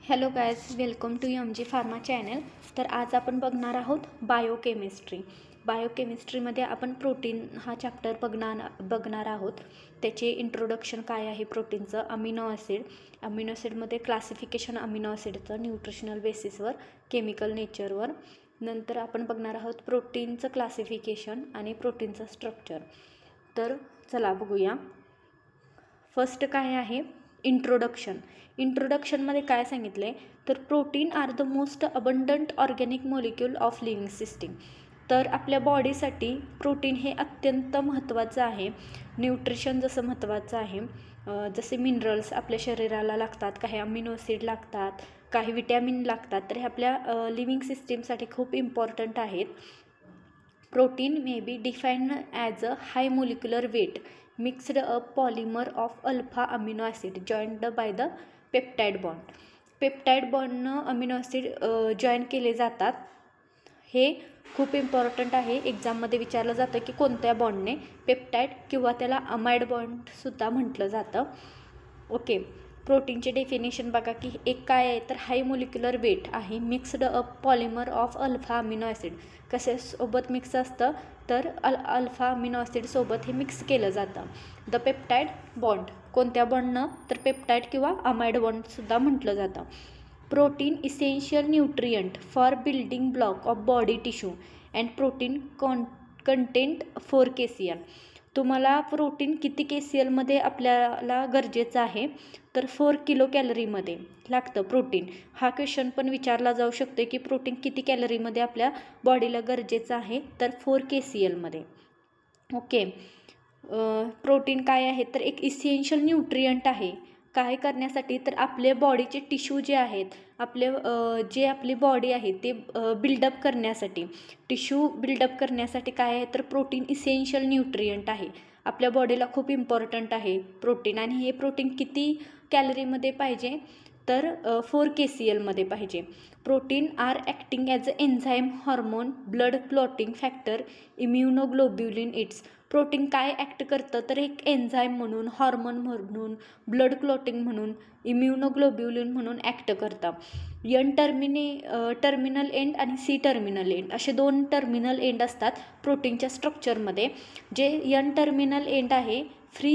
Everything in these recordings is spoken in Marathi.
Hello guys, welcome to MG pharma channel. तर आज आपण बघणार आहोत बायोकेमिस्ट्री. बायोकेमिस्ट्रीमध्ये आपण प्रोटीन हा चॅप्टर बघणार आहोत. त्याचे इंट्रोडक्शन काय आहे प्रोटीनचं, अमिनो ॲसिडमध्ये क्लासिफिकेशन अमिनो ॲसिडचं न्यूट्रिशनल बेसिसवर, केमिकल नेचरवर. नंतर आपण बघणार आहोत प्रोटीनचं क्लासिफिकेशन आणि प्रोटीनचं स्ट्रक्चर. तर चला बघूया. फर्स्ट काय आहे इंट्रोडक्शनमध्ये काय सांगितले तर protein are the most abundant organic molecule of living system. तर आपल्या बॉडीसाठी प्रोटीन हे अत्यंत महत्त्वाचं आहे. न्यूट्रिशन जसं महत्त्वाचं आहे, जसे मिनरल्स आपल्या शरीराला लागतात, काही अमिनो ॲसिड लागतात, काही विटॅमिन लागतात, तर हे आपल्या लिव्हिंग सिस्टीमसाठी खूप इम्पॉर्टंट आहेत. Protein may be defined as a high molecular weight mixed up polymer of alpha amino acid joined by the peptide bond. Peptide बॉन्डनं अमिनो ॲसिड जॉईन केले जातात. हे खूप इम्पॉर्टंट आहे. एक्झाममध्ये विचारलं जातं की कोणत्या बॉन्डने, पेप्टाइड किंवा त्याला अमाइड बॉन्डसुद्धा म्हटलं जातं. ओके, प्रोटीनचे डेफिनेशन बघा की एक काय आहे तर हाय मोलिक्युलर वेट आहे, mixed up polymer of alpha amino acid. कशासोबत मिक्स असतं तर अल्फा अमिनो ॲसिडसोबत हे मिक्स केलं जातं. द पेप्टाइड बॉन्ड, कोणत्या बॉन्डनं तर पेप्टाइड किंवा अमाइड बॉन्डसुद्धा म्हटलं जातं. Protein essential nutrient for building block of body tissue and protein content 4 kcal. तुम्हाला प्रोटीन किती KClमध्ये आपल्याला गरजेचं आहे तर 4 kcal लागतं प्रोटीन. हा क्वेश्चन पण विचारला जाऊ शकतो की प्रोटीन किती कॅलरीमध्ये आपल्या बॉडीला गरजेचं आहे तर 4 kcal. ओके, प्रोटीन काय आहे तर एक इसेन्शियल न्यूट्रियंट आहे. काय करण्यासाठी तर आपले बॉडीचे टिश्यू जे आहेत, जे आपली बॉडी आहे ते बिल्डअप करण्यासाठी, टिश्यू बिल्डअप करण्यासाठी काय आहे तर प्रोटीन इसेन्शियल न्यूट्रियंट आहे. आपल्या बॉडीला खूप इम्पॉर्टंट आहे प्रोटीन. आणि हे प्रोटीन किती कॅलरीमध्ये पाहिजे तर 4 kcal पाहिजे. Protein are acting as a enzyme, hormone, blood clotting factor, immunoglobulin its. Protein काय ॲक्ट करतं तर एक एन्झाईम म्हणून, हॉर्मोन म्हणून, ब्लड क्लॉटिंग म्हणून, इम्युनोग्लोब्युलिन म्हणून ॲक्ट करतं. टर्मिनल एंड आणि C टर्मिनल एंड असे 2 टर्मिनल एंड असतात प्रोटीनच्या स्ट्रक्चरमध्ये. जे टर्मिनल एंड आहे फ्री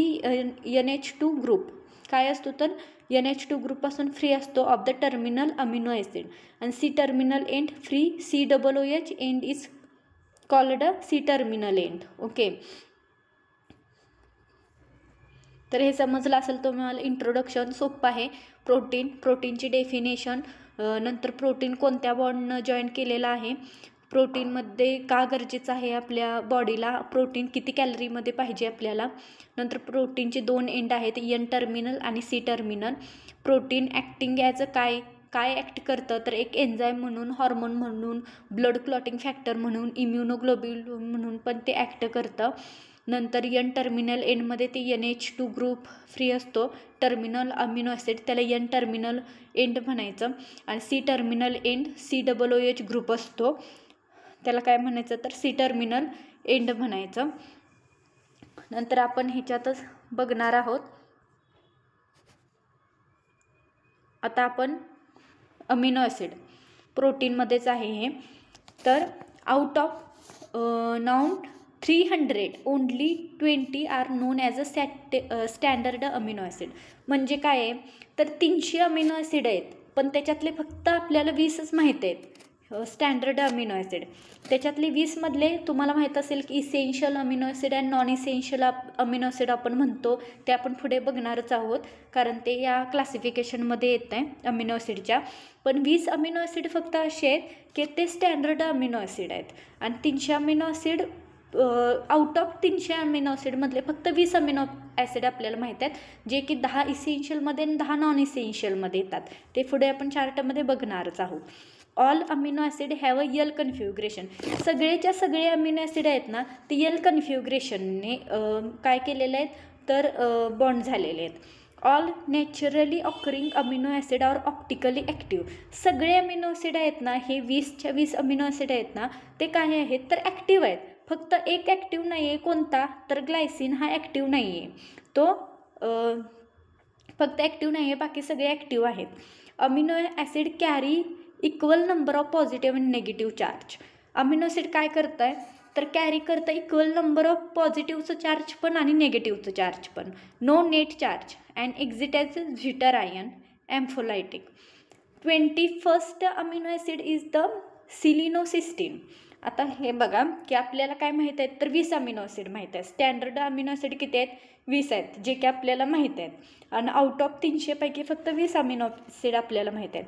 NH2 ग्रुप काय असतो तर NH2 ग्रुपपासून फ्री असतो of the terminal amino acid. आणि C terminal end free COOH end is called C terminal end. Okay, तर हे समजलं असेल तुम्हाला. इंट्रोडक्शन सोपं आहे. प्रोटीनची डेफिनेशन, नंतर प्रोटीन कोणत्या बॉन्डनं जॉईन केलेलं आहे, प्रोटीनमध्ये का गरजेचं आहे आपल्या बॉडीला, प्रोटीन किती कॅलरीमध्ये पाहिजे आपल्याला. नंतर प्रोटीनचे 2 एंड आहेत, N टर्मिनल आणि C terminal. Protein acting as अ काय ॲक्ट करतं तर एक एन्झाईम म्हणून, हॉर्मोन म्हणून, ब्लड क्लॉटिंग फॅक्टर म्हणून, इम्युनोग्लोब्युलिन म्हणून पण ते ॲक्ट करतं. नंतर N टर्मिनल एंडमध्ये ते NH2 ग्रुप फ्री असतो. टर्मिनल अमिनो ॲसिड त्याला N टर्मिनल एंड म्हणायचं. आणि C terminal end COOH group असतो, त्याला काय म्हणायचं तर C टर्मिनल एंड म्हणायचं. नंतर आपण ह्याच्यातच बघणार आहोत. आता आपण अमिनो ॲसिड प्रोटीनमध्येच आहे हे. तर out of known 300 only 20 are known as a standard amino acid. म्हणजे काय आहे तर 300 अमिनो ॲसिड आहेत, पण त्याच्यातले फक्त आपल्याला 20च माहीत आहेत स्टँडर्ड अमिनो ॲसिड. त्याच्यातले 20मधले तुम्हाला माहीत असेल की इसेन्शियल अमिनो ॲसिड आणि नॉन इसेन्शियल अमिनो ॲसिड आपण म्हणतो, ते आपण पुढे बघणारच आहोत कारण ते या क्लासिफिकेशनमध्ये येत आहे अमिनो ॲसिडच्या. पण 20 अमिनो ॲसिड फक्त असे आहेत की ते स्टँडर्ड अमिनो ॲसिड आहेत. आणि 300 amino acid, out of 300 amino ॲसिडमधले फक्त 20 अमिनो ॲसिड आपल्याला माहीत आहेत, जे की 10 इसेन्शियलमध्ये आणि 10 नॉन इसेन्शियलमध्ये येतात. ते पुढे आपण चार्टमध्ये बघणारच आहोत. All amino acid have a L configuration. सगळेच्या सगळे अमिनो ॲसिड आहेत ना ते यल कन्फ्युग्रेशनने काय केलेले आहेत तर बॉन्ड झालेले आहेत. All naturally occurring amino acid are optically active. सगळे अमिनो ॲसिड आहेत ना, हे 20च्या 20 अमिनो ॲसिड आहेत ना, ते काय आहेत तर ॲक्टिव्ह आहेत. फक्त एक ॲक्टिव्ह नाही आहे, कोणता तर ग्लायसिन हा ॲक्टिव्ह नाही आहे. तो फक्त ॲक्टिव्ह नाही आहे, बाकी सगळे ॲक्टिव्ह आहेत. Amino acid carry equal number of positive and negative charge. Amino acid काय करत आहे तर कॅरी करतं इक्वल नंबर ऑफ पॉझिटिव्हचं चार्ज पण आणि निगेटिव्हचं चार्ज पण. No net charge and exist as zwitter ion ampholytic. 21st amino acid is the selenocysteine. आता हे बघा की आपल्याला काय माहीत आहेत तर 20 अमिनो ॲसिड माहीत आहे. स्टँडर्ड अमिनो ॲसिड किती आहेत 20 आहेत जे की आपल्याला माहीत आहेत. आणि आउट ऑफ 300 पैकी फक्त 20 अमिनो ॲसिड आपल्याला माहीत आहेत.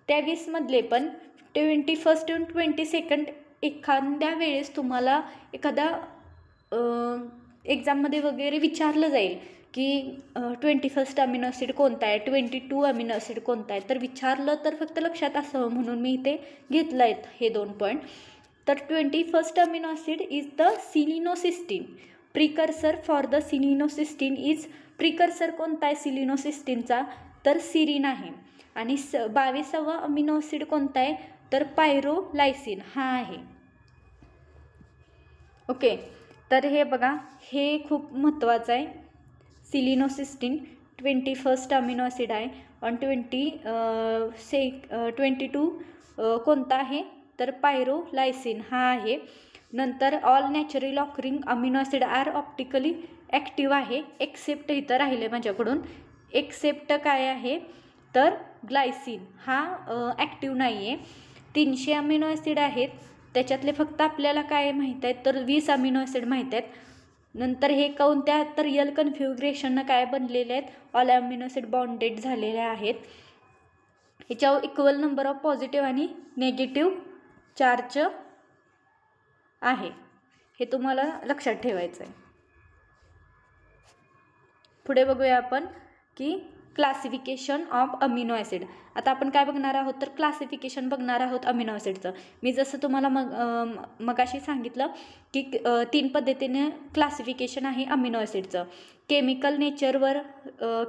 त्या 20मधले पण 21st आणि 22nd एखाद्या वेळेस तुम्हाला एखादा एक्झाममध्ये वगैरे विचारलं जाईल की 21st अमिनो ॲसिड कोणता आहे, 22 अमिनो ॲसिड कोणता आहे. तर विचारलं तर फक्त लक्षात असावं म्हणून मी इथे घेतलं आहेत हे 2 पॉईंट. तर 21st amino acid is the selenocysteine. Precursor for the selenocysteine is. Precursor कोणता आहे सिलिनोसिस्टीनचा तर सिरीन आहे. आणि 22वा अमिनो ॲसिड कोणता आहे तर पायरोलायसिन हा आहे. ओके, तर हे बघा हे खूप महत्त्वाचं आहे. सिलिनोसिस्टीन 21st अमिनो ॲसिड आहे. आणि 22 कोणता आहे तर पायरोलायसिन हा आहे. नंतर all natural occurring amino acid are optically active आहे. एक्सेप्ट इथं राहिले माझ्याकडून. एक्सेप्ट काय आहे तर ग्लायसिन हा ॲक्टिव्ह नाही आहे. 300 अमिनो ॲसिड आहेत त्याच्यातले फक्त आपल्याला काय माहीत आहेत तर 20 अमिनो ॲसिड माहीत आहेत. नंतर हे कोणत्या तर रियल कन्फ्युग्रेशननं काय बनलेले आहेत ऑल अमिनो ॲसिड बॉन्डेड झालेले आहेत. ह्याच्यावर इक्वल नंबर ऑफ पॉझिटिव्ह आणि निगेटिव्ह चार्ज आहे. हे तुम्हाला लक्षात ठेवायचं आहे. पुढे बघूया आपण की क्लासिफिकेशन ऑफ अमिनो ॲसिड. आता आपण काय बघणार आहोत तर क्लासिफिकेशन बघणार आहोत अमिनो ॲसिडचं. मी जसं तुम्हाला मगाशी सांगितलं की 3 पद्धतीने क्लासिफिकेशन आहे अमिनो ॲसिडचं. केमिकल नेचरवर,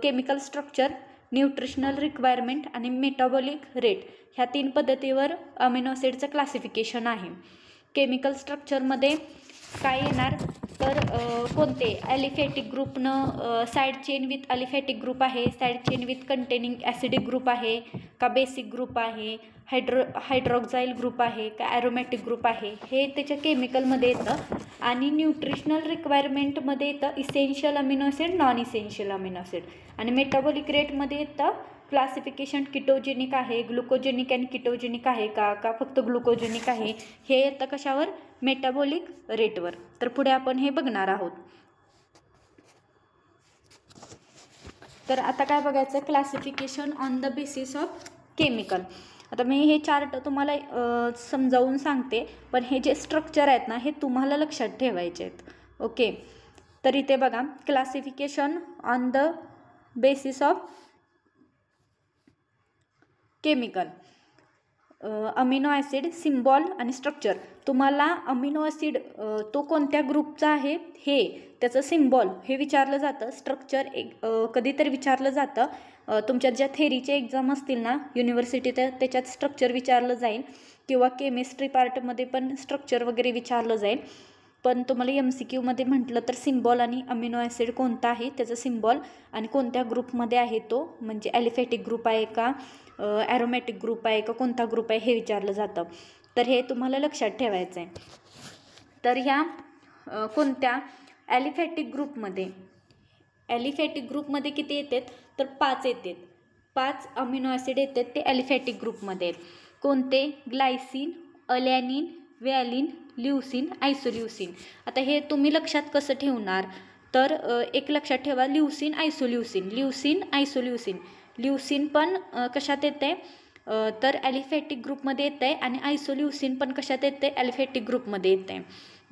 केमिकल स्ट्रक्चर, न्यूट्रिशनल रिक्वायरमेंट आणि मेटाबॉलिक रेट ह्या 3 पद्धतीवर अमिनो ॲसिडचं क्लासिफिकेशन आहे. केमिकल स्ट्रक्चरमध्ये काय येणार तर कोणते ॲलिफॅटिक ग्रुपनं side chain with aliphatic group आहे, side chain with containing acidic group आहे का बेसिक ग्रुप आहे, हायड्रॉक्साईल ग्रुप आहे का ॲरोमॅटिक ग्रुप आहे हे त्याच्या केमिकलमध्ये येतं. आणि न्यूट्रिशनल रिक्वायरमेंटमध्ये येतं essential amino acid, non essential amino acid. आणि मेटाबॉलिक रेटमध्ये येतं क्लासिफिकेशन किटोजेनिक आहे, ग्लुकोजेनिक आणि किटोजेनिक आहे का फक्त ग्लुकोजेनिक आहे. हे येतं कशावर मेटाबॉलिक रेटवर. तर पुढे आपण हे बघणार आहोत. तर आता काय बघायचं classification on the basis of chemical. आता मी हे चार्ट तुम्हाला समजावून सांगते पण हे जे स्ट्रक्चर आहेत ना हे तुम्हाला लक्षात ठेवायचे आहेत. ओके, तर इथे बघा classification on the basis of chemical. Amino acid symbol आणि स्ट्रक्चर. तुम्हाला अमिनो ॲसिड तो कोणत्या ग्रुपचा आहे हे त्याचं सिम्बॉल हे विचारलं जातं. स्ट्रक्चर कधीतरी विचारलं जातं. तुमच्यात ज्या थेरीचे एक्झाम असतील ना युनिव्हर्सिटीत त्याच्यात स्ट्रक्चर विचारलं जाईल किंवा केमिस्ट्री पार्टमध्ये पण स्ट्रक्चर वगैरे विचारलं जाईल. पण तुम्हाला MCQमध्ये म्हटलं तर सिम्बॉल आणि अमिनो ॲसिड कोणता आहे त्याचं सिम्बॉल आणि कोणत्या ग्रुपमध्ये आहे तो म्हणजे ॲलिफॅटिक ग्रुप आहे का ॲरोमॅटिक ग्रुप आहे का कोणता ग्रुप आहे हे विचारलं जातं. तर हे तुम्हाला लक्षात ठेवायचं आहे. तर ह्या कोणत्या ॲलिफॅटिक ग्रुपमध्ये किती येतात तर 5 येतात. 5 अमिनो ॲसिड येतात ते ॲलिफॅटिक ग्रुपमध्ये. कोणते ग्लायसिन, अलॅनिन, व्हॅलिन, ल्युसिन, आयसोल्युसिन. आता हे तुम्ही लक्षात कसं ठेवणार तर एक लक्षात ठेवा ल्युसिन आयसोल्युसिन, ल्युसिन आयसोल्युसिन. ल्युसिन पण कशात येते तर ॲलिफॅटिक ग्रुपमध्ये येते आणि आयसोल्युसिन पण कशात येते ॲलिफॅटिक ग्रुपमध्ये येते.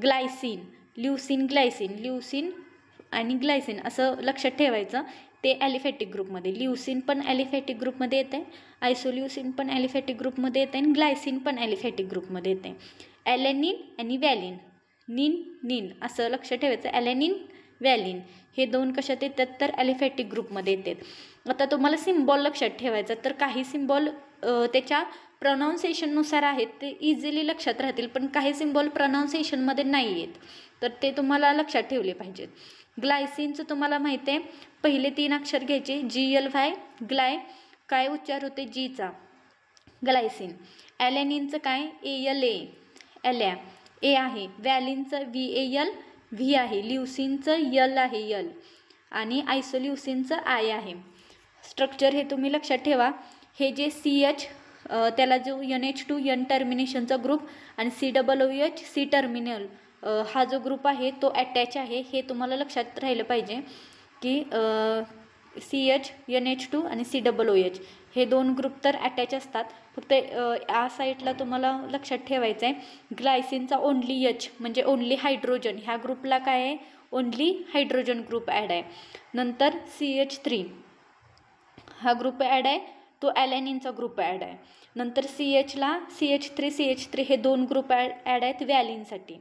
ग्लायसिन, ल्युसिन, ग्लायसिन, ल्युसिन आणि ग्लायसिन असं लक्षात ठेवायचं. ते ॲलिफॅटिक ग्रुपमध्ये. ल्युसिन पण ॲलिफॅटिक ग्रुपमध्ये येते, आयसोल्युसिन पण ॲलिफॅटिक ग्रुपमध्ये येते आणि ग्लायसिन पण ॲलिफॅटिक ग्रुपमध्ये येते. ॲलेनिन आणि व्हॅलिन, नीन असं लक्षात ठेवायचं. ॲलेनिन, व्हॅलिन हे 2 कशात येतात तर ॲलिफॅटिक ग्रुपमध्ये येतात. आता तुम्हाला सिम्बॉल लक्षात ठेवायचं तर काही सिम्बॉल त्याच्या प्रोनाऊन्सिएशननुसार आहेत ते इझिली लक्षात राहतील पण काही सिम्बॉल प्रोनाऊन्सिएशनमध्ये नाही आहेत तर ते तुम्हाला लक्षात ठेवले पाहिजेत. ग्लायसिनचं तुम्हाला माहिती आहे पहिले 3 अक्षर घ्यायचे GLY ग्लाय काय उच्चार होते जीचा, ग्लायसिन. ॲलेनिनचं काय ALA, ॲल्या ए आहे. व्हॅलिनचं VAL व्ही आहे. ल्युसिनचं यल आहे, यल. आणि आयसोल्युसिनचं आय आहे. स्ट्रक्चर हे तुम्ही लक्षात ठेवा. हे जे CH त्याला जो NH2 N टर्मिनेशनचा ग्रुप आणि COOH C टर्मिनल हा जो ग्रुप आहे तो अटॅच आहे. हे तुम्हाला लक्षात राहिलं पाहिजे की CH NH2 आणि COOH हे दोन ग्रुप तर अटॅच असतात. फक्त या साईडला तुम्हाला लक्षात ठेवायचं आहे ग्लायसिनचा ओनली H म्हणजे ओनली हायड्रोजन, ह्या ग्रुपला काय आहे ओनली हायड्रोजन ग्रुप ॲड आहे. नंतर CH3 हा ग्रुप ॲड आहे, तो ॲलेनिनचा ग्रुप ॲड आहे. नंतर CHला CH3 हे दोन ग्रुप ॲड आहेत व्हॅलिनसाठी.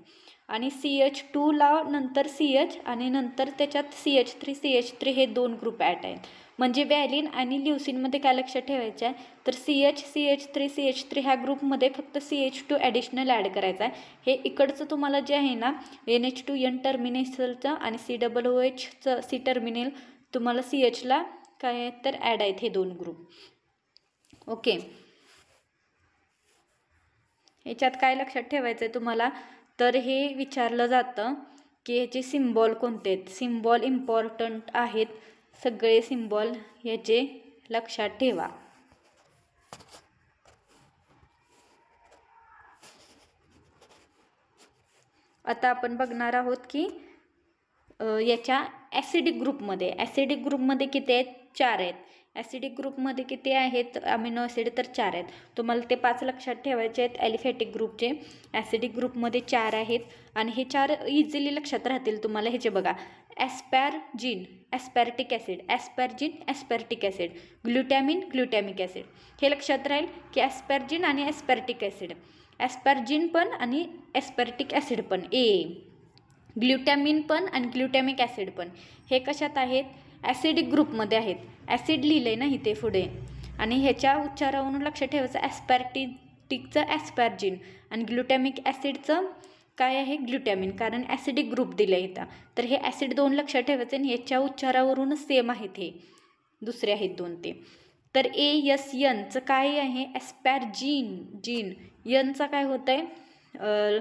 आणि CH2ला नंतर CH आणि नंतर त्याच्यात CH3 हे दोन ग्रुप ॲड आहेत. म्हणजे व्हॅलिन आणि ल्युसिनमध्ये काय लक्षात ठेवायचं आहे तर CH3 ह्या ग्रुपमध्ये फक्त CH2 ॲडिशनल ॲड करायचा आहे. हे इकडचं तुम्हाला जे आहे ना NH2 N टर्मिनेशनचं आणि COOHचं C टर्मिनल तुम्हाला CHला काय आहे तर ॲड आहेत हे दोन ग्रुप. ओके, याच्यात काय लक्षात ठेवायचं आहे तुम्हाला तर हे विचारलं जातं की ह्याचे सिम्बॉल कोणते आहेत. सिम्बॉल इम्पॉर्टंट आहेत, सगळे सिम्बॉल ह्याचे लक्षात ठेवा. आता आपण बघणार आहोत की याच्या ॲसिडिक ग्रुपमध्ये किती आहेत 4 आहेत. ॲसिडिक ग्रुपमध्ये किती आहेत अमिनो ॲसिड तर 4 आहेत. तुम्हाला ते 5 लक्षात ठेवायचे आहेत ॲलिफॅटिक ग्रुपचे. ॲसिडिक ग्रुपमध्ये 4 आहेत आणि हे 4 इझिली लक्षात राहतील तुम्हाला. ह्याचे बघा ॲस्पॅरजिन ॲस्पॅर्टिक ॲसिड, ग्लुटॅमिक ॲसिड. हे लक्षात राहील की ॲस्पॅरजिन आणि ॲस्पॅर्टिक ॲसिड, ॲस्पॅरजिन पण आणि ॲस्पॅर्टिक ॲसिड पण ग्लुटॅमिन पण आणि ग्लुटॅमिक ॲसिड पण हे कशात आहेत ॲसिडिक ग्रुपमध्ये आहेत. ॲसिड लिहिलं आहे ना इथे पुढे आणि ह्याच्या उच्चारावरून लक्षात ठेवायचं ॲस्पॅर्टिकचं ॲस्पॅरजिन आणि ग्लुटॅमिक ॲसिडचं काय आहे ग्लुटॅमिन, कारण ॲसिडिक ग्रुप दिलं आहे इथं. तर हे ॲसिड 2 लक्षात ठेवायचं आणि ह्याच्या उच्चारावरूनच सेम आहेत, हे दुसरे आहेत 2 ते. तर ASNचं काय आहे ॲस्पॅरजिन, यनचं काय होतं आहे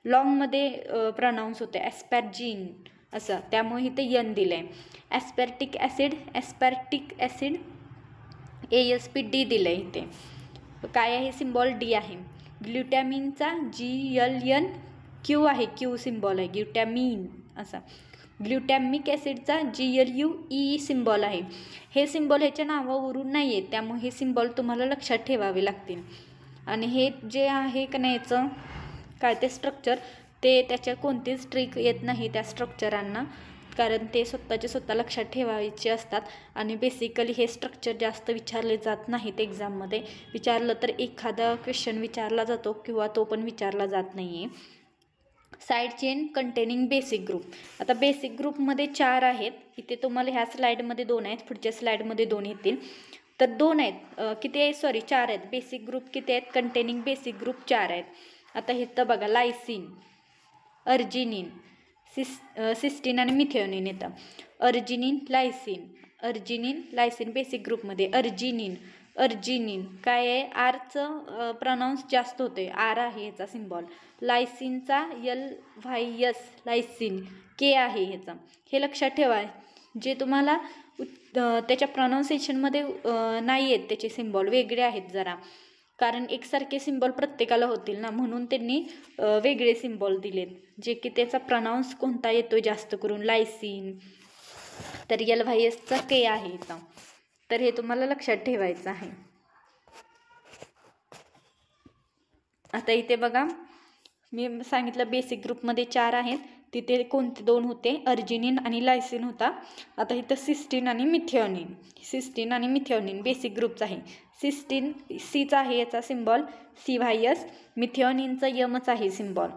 लॉंगमध्ये प्रनाऊन्स होते ॲस्पॅरजिन असं, त्यामुळे इथे यन दिलं आहे. ॲस्पॅर्टिक ॲसिड ASPD दिलं आहे इथे. काय आहे सिम्बॉल D आहे. ग्लुटॅमिनचा GLNQ आहे, Q सिम्बॉल आहे ग्लुटॅमिन असा. ग्लुटॅमिक ॲसिडचा GLUE सिम्बॉल आहे. हे सिम्बॉल ह्याच्या नावावरून नाही आहे, त्यामुळे हे सिम्बॉल तुम्हाला लक्षात ठेवावे लागतील. आणि हे जे आहे का नाही याचं काय ते स्ट्रक्चर ते त्याच्या कोणतीच ट्रिक येत नाही त्या स्ट्रक्चरांना, कारण ते स्वतः लक्षात ठेवायचे असतात. आणि बेसिकली हे स्ट्रक्चर जास्त विचारले जात नाहीत एक्झाममध्ये. विचारलं तर एखादा क्वेश्चन विचारला जातो किंवा तो पण विचारला जात नाही आहे. Side chain containing basic group. आता बेसिक ग्रुपमध्ये 4 आहेत. इथे तुम्हाला ह्या स्लाईडमध्ये 2 आहेत, पुढच्या स्लाईडमध्ये 2 येतील. तर 2 आहेत किती आहे 4 आहेत. बेसिक ग्रुप किती आहेत कंटेनिंग बेसिक ग्रुप 4 आहेत. आता इथं बघा लायसिन, अर्जिनिन, सिस्टीन आणि मिथेओनिन येतं. अर्जिनिन लायसिन बेसिक ग्रुपमध्ये. अर्जिनिन काय आहे आरचं प्रनाऊन्स जास्त होते, आर आहे ह्याचा सिम्बॉल. लायसिनचा LYS लायसिन के आहे ह्याचा. हे लक्षात ठेवा, जे तुम्हाला त्याच्या प्रनाऊन्सिएशनमध्ये नाही आहेत त्याचे सिम्बॉल वेगळे आहेत जरा, कारण एकसारखे सिम्बॉल प्रत्येकाला होतील ना, म्हणून त्यांनी वेगळे सिम्बॉल दिलेत. जे की त्याचा प्रनाऊन्स कोणता येतो जास्त करून लायसिन, तर LYSचा के आहे इथं. तर हे तुम्हाला लक्षात ठेवायचं आहे. आता इथे बघा मी सांगितलं बेसिक ग्रुपमध्ये 4 आहेत, तिथे कोणते 2 होते अर्जिनिन आणि लायसिन होता. आता इथं सिस्टीन आणि मिथेओनिन बेसिक ग्रुपचा आहे. सिस्टीन सीचा आहे याचा सिम्बॉल CYS, मिथेओनिनचा यमच आहे सिम्बॉल.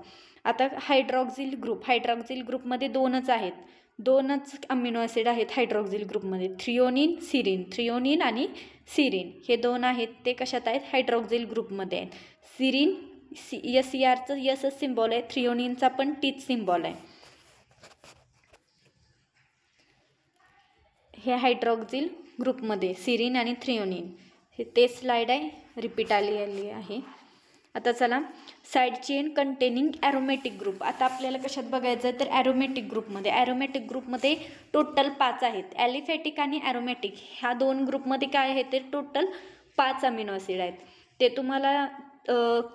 आता हायड्रॉक्झिल ग्रुपमध्ये 2च आहेत, 2च अमिनो ॲसिड आहेत हायड्रॉक्झिल ग्रुपमध्ये. थ्रिओनिन आणि सिरिन हे 2 आहेत, ते कशात आहेत हायड्रॉक्झिल ग्रुपमध्ये आहेत. सिरिन SCRचं यसच सिम्बॉल आहे, थ्रिओनिनचा पण टीच सिम्बॉल आहे. हे हायड्रॉक्झिल ग्रुपमध्ये सिरिन आणि थ्रिओनिन. हे ते स्लाइड आहे, रिपीट आली आहे. आता चला, side chain containing aromatic group. आता आपल्याला कशात बघायचं आहे तर ॲरोमॅटिक ग्रुपमध्ये टोटल 5 आहेत. ॲलिफॅटिक आणि ॲरोमॅटिक ह्या 2 ग्रुपमध्ये काय आहे ते टोटल 5 अमिनो ॲसिड आहेत. ते तुम्हाला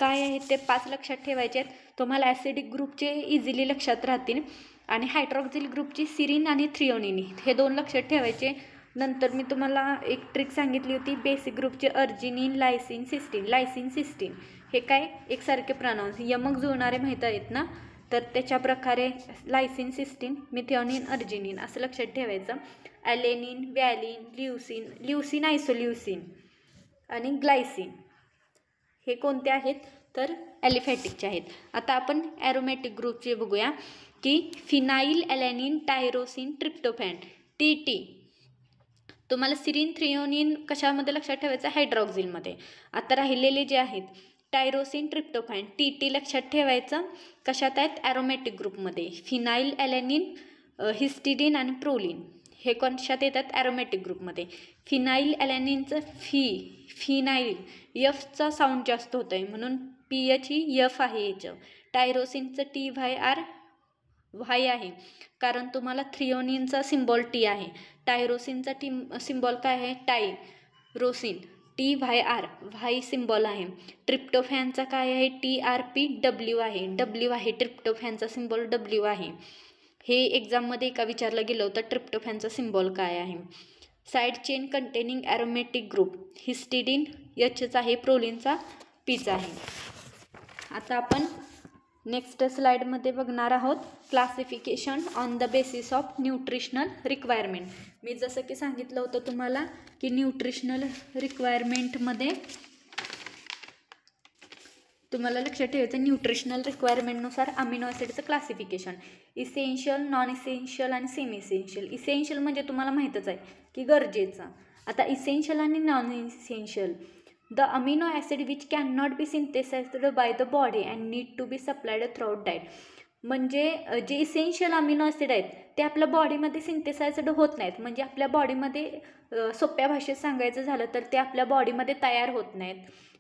काय आहे ते 5 लक्षात ठेवायचे आहेत. तुम्हाला ॲसिडिक ग्रुपचे इझिली लक्षात राहतील आणि हायड्रॉक्सिल ग्रुपची सिरीन आणि थ्रिओनिन हे 2 लक्षात ठेवायचे. नंतर मी तुम्हाला एक ट्रिक सांगितली होती, बेसिक ग्रुपचे अर्जिनिन, लायसिन, सिस्टीन हे काय एकसारखे प्रॉनाऊन्स यमक जुळणारे माहीत आहेत ना, तर त्याच्या प्रकारे लायसिन, सिस्टीन, मिथिओनिन, अर्जिनिन असं लक्षात ठेवायचं. ॲलेनिन, व्हॅलिन, ल्युसीन आयसोल्युसीन आणि ग्लायसिन हे कोणते आहेत तर ॲलिफॅटिकचे आहेत. आता आपण ॲरोमॅटिक ग्रुपचे बघूया की फिनाइल ॲलॅनिन, टायरोसिन, ट्रिप्टोफॅन, TT. तुम्हाला सिरीन, थ्रिओनिन कशामध्ये लक्षात ठेवायचं हायड्रॉक्सिलमध्ये. आता राहिलेले जे आहेत टायरोसिन, ट्रिप्टोफॅन, TT लक्षात ठेवायचं कशात आहेत ॲरोमॅटिक ग्रुपमध्ये. फिनाइल ॲलॅनिन, हिस्टिडीन आणि प्रोलिन हे कशात येतात ॲरोमॅटिक ग्रुपमध्ये. फिनाइल ॲलॅनिनचं फिनाइल यफचा साऊंड जास्त होतं आहे म्हणून PH ही यफ आहे याचं. टायरोसिनचं TYR व्हाय आहे कारण तुम्हाला थ्रिओनिनचा सिम्बॉल T आहे. टायरोसिनचा सिम्बॉल काय आहे टायरोसिन, TYR व्हाय सिम्बॉल आहे. ट्रिप्टोफॅनचा काय आहे TRPW आहे, W आहे. ट्रिप्टोफॅनचा सिम्बॉल W आहे. हे एक्झाममध्ये एका विचारलं गेलं होतं ट्रिप्टोफॅनचा सिम्बॉल काय आहे. Side chain containing aromatic group histidine Hचा आहे, प्रोलिनचा Pचा आहे. आता आपण नेक्स्ट स्लाइडमध्ये बघणार आहोत classification on the basis of nutritional requirement. मी जसं की सांगितलं होतं तुम्हाला की न्यूट्रिशनल रिक्वायरमेंटमध्ये तुम्हाला लक्षात ठेवायचं न्यूट्रिशनल रिक्वायरमेंटनुसार अमिनो ॲसिडचं क्लासिफिकेशन इसेन्शियल, नॉन इसेन्शियल आणि सेमी इसेन्शियल. इसेन्शियल म्हणजे तुम्हाला माहीतच आहे की गरजेचं. आता इसेन्शियल आणि non essential the amino acid which can not be synthesized by the body and need to be supplied throughout diet. म्हणजे जे इसेन्शियल अमिनो ॲसिड आहेत ते आपल्या बॉडीमध्ये सिंथेसाइज्ड होत नाहीत. म्हणजे आपल्या बॉडीमध्ये सोप्या भाषेत सांगायचं झालं तर ते आपल्या बॉडीमध्ये तयार होत नाहीत.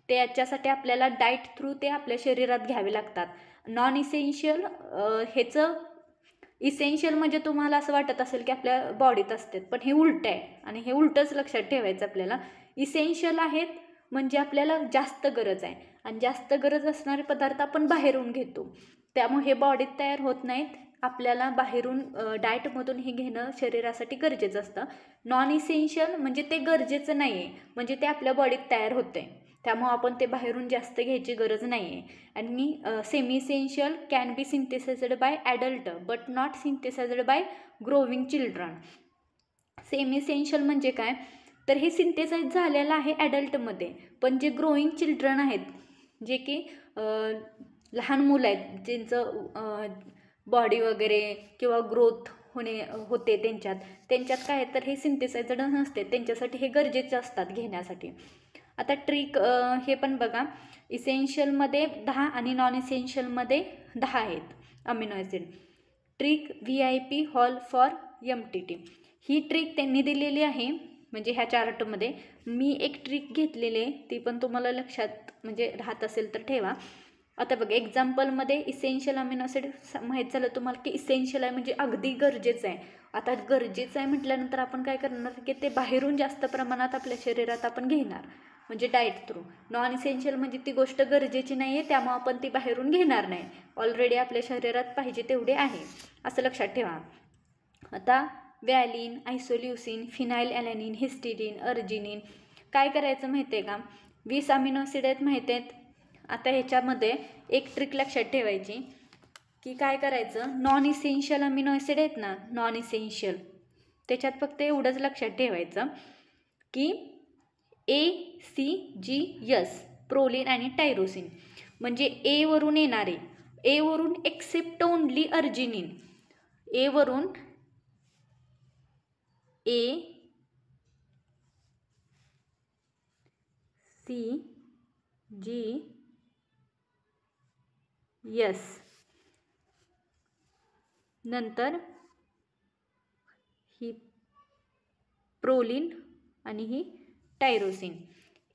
त्याच्यासाठी आपल्याला डाएट थ्रू ते आपल्या शरीरात घ्यावे लागतात. नॉन इसेन्शियल ह्याचं इसेन्शियल म्हणजे तुम्हाला असं वाटत असेल की आपल्या बॉडीत असतात पण हे उलटं आहे आणि हे उलटंच लक्षात ठेवायचं आपल्याला. इसेन्शियल आहेत म्हणजे आपल्याला जास्त गरज आहे आणि जास्त गरज असणारे पदार्थ आपण बाहेरून घेतो त्यामुळे हे बॉडीत तयार होत नाहीत. आपल्याला बाहेरून डाएटमधून हे घेणं शरीरासाठी गरजेचं असतं. नॉन इसेन्शियल म्हणजे ते गरजेचं नाही आहे म्हणजे ते आपल्या बॉडीत तयार होते त्यामुळे आपण ते बाहेरून जास्त घ्यायची गरज नाही आहे. आणि semi essential can be synthesized by adult but not synthesized by growing children. Semi essential म्हणजे काय तर हे सिंथेसाइज झालेलं आहे ॲडल्टमध्ये पण जे ग्रोईंग चिल्ड्रन आहेत जे की लहान मुलं आहेत ज्यांचं बॉडी वगैरे किंवा ग्रोथ होते त्यांच्यात काय तर हे सिंथेसाइज्ड नसते त्यांच्यासाठी हे गरजेचे असतात घेण्यासाठी. आता ट्रिक हे पण बघा इसेन्शियलमध्ये 10 आणि नॉन इसेन्शियलमध्ये 10 आहेत amino acid. Trick VIP hall for MTT he trick त्यांनी दिलेली आहे म्हणजे ह्या चार्टमध्ये. मी एक ट्रिक घेतलेली आहे ती पण तुम्हाला लक्षात म्हणजे राहत असेल तर ठेवा. आता बघा एक्झाम्पलमध्ये इसेन्शियल अमिनो ॲसिड माहीत झालं तुम्हाला की इसेन्शियल आहे म्हणजे अगदी गरजेचं आहे. आता गरजेचं आहे म्हटल्यानंतर आपण काय करणार की ते बाहेरून जास्त प्रमाणात आपल्या शरीरात आपण घेणार म्हणजे डाएट थ्रू. नॉन इसेन्शियल म्हणजे ती गोष्ट गरजेची नाही आहे त्यामुळे आपण ती बाहेरून घेणार नाही, ऑलरेडी आपल्या शरीरात पाहिजे तेवढे आहे असं लक्षात ठेवा. आता व्हॅलिन, आयसोल्युसिन, फिनाइल ॲलॅनिन, हिस्टिडीन, अर्जिनिन काय करायचं माहिती आहे का 20 अमिनो ॲसिड आहेत माहिती आहेत. आता ह्याच्यामध्ये एक ट्रिक लक्षात ठेवायची की काय करायचं नॉन इसेन्शियल अमिनो ॲसिड आहेत ना नॉन इसेन्शियल त्याच्यात फक्त एवढंच लक्षात ठेवायचं की ACGS प्रोलिन आणि टायरोसिन म्हणजे A वरून येणारे A वरून एक्सेप्ट ओनली अर्जिनिन A वरून ACGS नंतर ही प्रोलिन आणि ही टायरोसिन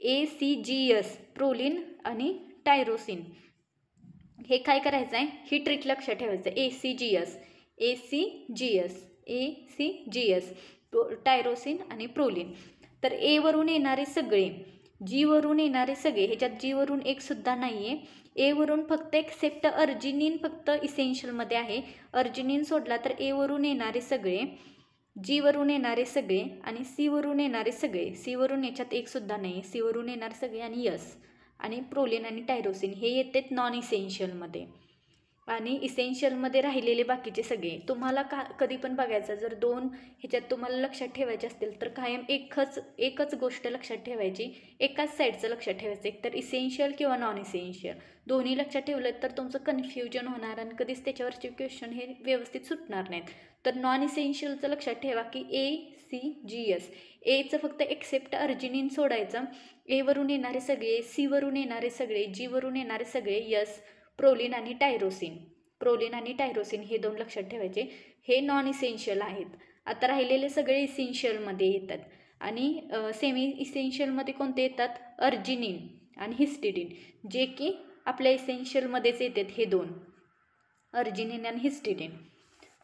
ACGS प्रोलिन आणि टायरोसिन. हे काय करायचं आहे, ही ट्रिक लक्षात ठेवायचं. ACGS टायरोसिन आणि प्रोलिन. तर ए वरून येणारे सगळे, जी वरून येणारे सगळे, ह्याच्यात जी वरून एक सुद्धा नाही आहे. ए वरून फक्त एक्सेप्ट अर्जिनिन फक्त इसेन्शियलमध्ये आहे. अर्जिनिन सोडला तर ए वरून येणारे सगळे, जी वरून येणारे सगळे आणि सी वरून येणारे सगळे, सी वरून याच्यात एक सुद्धा नाही, सी वरून येणारे सगळे आणि यस आणि प्रोलिन आणि टायरोसिन हे येतात नॉन इसेन्शियलमध्ये. आणि इसेन्शियलमध्ये राहिलेले बाकीचे सगळे तुम्हाला कधी पण बघायचं. जर दोन ह्याच्यात तुम्हाला लक्षात ठेवायचे असतील तर कायम एकच गोष्ट लक्षात ठेवायची, एकाच साईडचं लक्षात ठेवायचं, एक तर इसेन्शियल किंवा नॉन इसेन्शियल. दोन्ही लक्षात ठेवलं तर तुमचं कन्फ्युजन होणार आणि कधीच त्याच्यावरचे क्वेश्चन हे व्यवस्थित सुटणार नाहीत. तर नॉन इसेन्शियलचं लक्षात ठेवा की ACGS. एचं फक्त एक्सेप्ट अर्जिनिन सोडायचं. ए वरून येणारे सगळे, सी वरून येणारे सगळे, जी वरून येणारे सगळे, यस प्रोलिन आणि टायरोसिन हे दोन लक्षात ठेवायचे. हे नॉन इसेन्शियल आहेत. आता राहिलेले सगळे इसेन्शियलमध्ये येतात. आणि सेमी इसेन्शियलमध्ये कोणते येतात, अर्जिनिन आणि हिस्टिडिन, जे की आपल्या इसेन्शियलमध्येच येतात हे दोन, अर्जिनिन आणि हिस्टिडिन.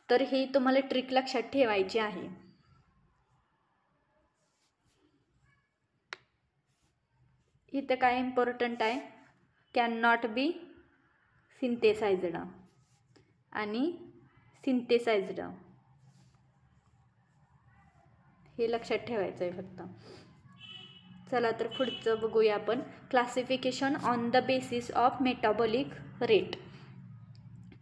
तर हे तुम्हाला ट्रिक लक्षात ठेवायची आहे. इथं काय इम्पॉर्टंट आहे, कॅन नॉट बी सिंथेसाइज्ड आणि सिंथेसाइज्ड, हे लक्षात ठेवायचं आहे फक्त. चला तर पुढचं बघूया आपण. Classification on the basis of metabolic rate,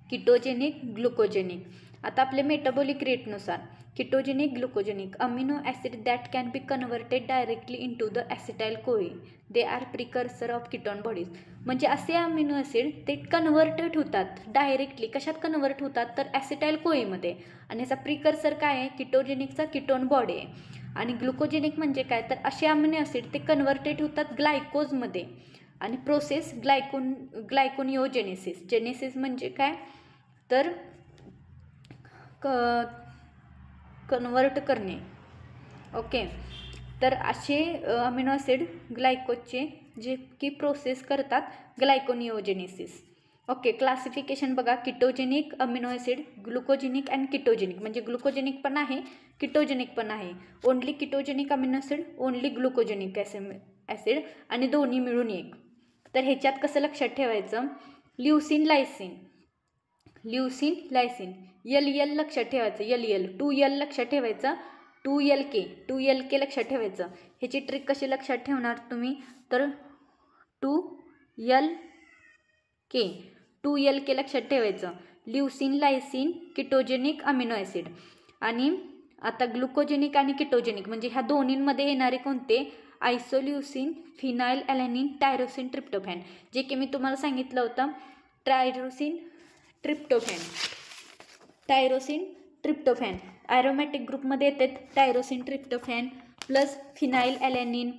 ketogenic, glucogenic. आता आपले मेटाबॉलिक रेटनुसार ketogenic, glucogenic amino acid that can be converted directly into the acetyl CoA, they are precursor of ketone bodies. म्हणजे असे अमिनो ॲसिड ते कन्व्हर्टेड होतात डायरेक्टली. कशात कन्व्हर्ट होतात तर ॲसिटाइल कोईमध्ये. आणि याचा प्रिकर्सर काय आहे, किटोजेनिकचा कीटोन बॉडी आहे. आणि ग्लुकोजेनिक म्हणजे काय तर असे अमिनो ॲसिड ते कन्व्हर्टेड होतात ग्लायकोजमध्ये. आणि प्रोसेस ग्लायकोनिओजेनेसिस. जेनेसिस म्हणजे काय तर कन्वर्ट करणे. ओके, तर असे अमिनो ॲसिड ग्लायकोजचे जे की प्रोसेस करतात ग्लायकोनिओजेनेसिस. ओके, क्लासिफिकेशन बघा. Ketogenic amino acid, glucogenic and ketogenic. म्हणजे ग्लुकोजेनिक पण आहे, किटोजेनिक पण आहे. Only ketogenic amino acid, only glucogenic acid आणि दोन्ही मिळून एक. तर ह्याच्यात कसं लक्षात ठेवायचं, ल्युसिन लायसिन LL लक्षात ठेवायचं. LL 2L लक्षात ठेवायचं. 2LK लक्षात ठेवायचं. ह्याची ट्रिक कशी लक्षात ठेवणार तुम्ही तर 2LK लक्षात ठेवायचं. Leucine lysine ketogenic amino acid. आणि आता ग्लुकोजेनिक आणि किटोजेनिक म्हणजे ह्या दोन्हींमध्ये येणारे कोणते, आयसोल्युसिन, फिनाइल ॲलॅनिन, टायरोसिन, ट्रिप्टोफॅन. जे की मी तुम्हाला सांगितलं होतं, टायरोसिन ट्रिप्टोफॅन ॲरोमॅटिक ग्रुपमध्ये येतात. टायरोसिन, ट्रिप्टोफॅन प्लस फिनाइल ॲलॅनिन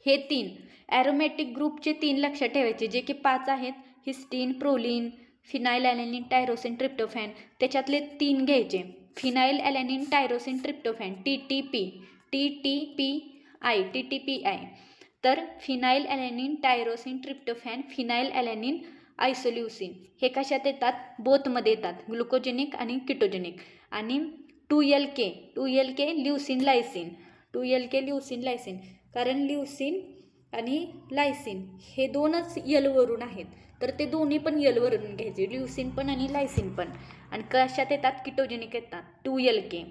हे 3 ॲरोमॅटिक ग्रुपचे 3 लक्षात ठेवायचे, जे की 5 आहेत. हिस्टीन, प्रोलिन, फिनाइल ॲलॅनिन, टायरोसिन, ट्रिप्टोफॅन. त्याच्यातले 3 घ्यायचे, फिनाइल ॲलॅनिन, टायरोसिन, ट्रिप्टोफॅन, TTPI. तर फिनाइल ॲलॅनिन, टायरोसिन, ट्रिप्टोफॅन, फिनाइल ॲलॅनिन, आयसोल्युसिन हे कशात येतात, बोथमध्ये येतात, ग्लुकोजेनिक आणि किटोजेनिक. आणि 2LK ल्युसिन लायसिन, कारण ल्युसिन आणि लायसिन हे दोनच यलवरून आहेत. तर ते दोन्ही पण यलवरून घ्यायचे, ल्युसिन पण आणि लायसिन पण. आणि कशात येतात, किटोजेनिक येतात 2LK.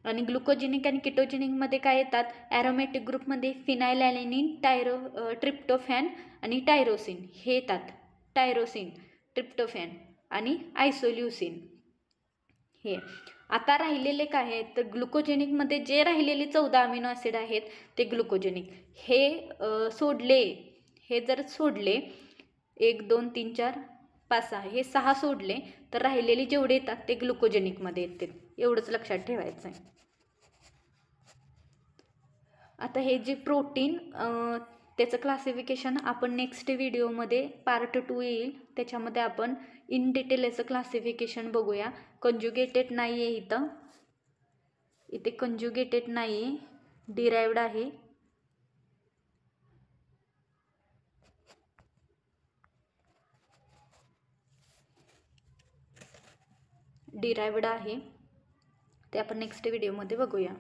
आणि ग्लुकोजेनिक आणि किटोजेनिकमध्ये काय येतात, ॲरोमॅटिक ग्रुपमध्ये फिनाइल ॲलॅनिन, ट्रिप्टोफॅन आणि टायरोसिन हे येतात. टायरोसिन, ट्रिप्टोफॅन आणि आयसोल्युसिन हे. आता राहिलेले काय आहेत तर ग्लुकोजेनिकमध्ये जे राहिलेले 14 अमिनो ॲसिड आहेत ते ग्लुकोजेनिक. हे जर सोडले 1 2 3 4 5 6 हे 6 सोडले तर राहिलेले जेवढे येतात ते ग्लुकोजेनिकमध्ये येतात. एवढंच लक्षात ठेवायचं आहे. आता हे जे प्रोटीन त्याचं क्लासिफिकेशन आपण नेक्स्ट व्हिडिओमध्ये पार्ट 2 येईल, त्याच्यामध्ये आपण इन डिटेल याचं क्लासिफिकेशन बघूया. कंजुगेटेड नाही आहे इथे कंजुगेटेड नाही आहे, डिराइव्ड आहे. डिरायव्ड आहे ते आपण नेक्स्ट व्हिडिओमध्ये बघूया.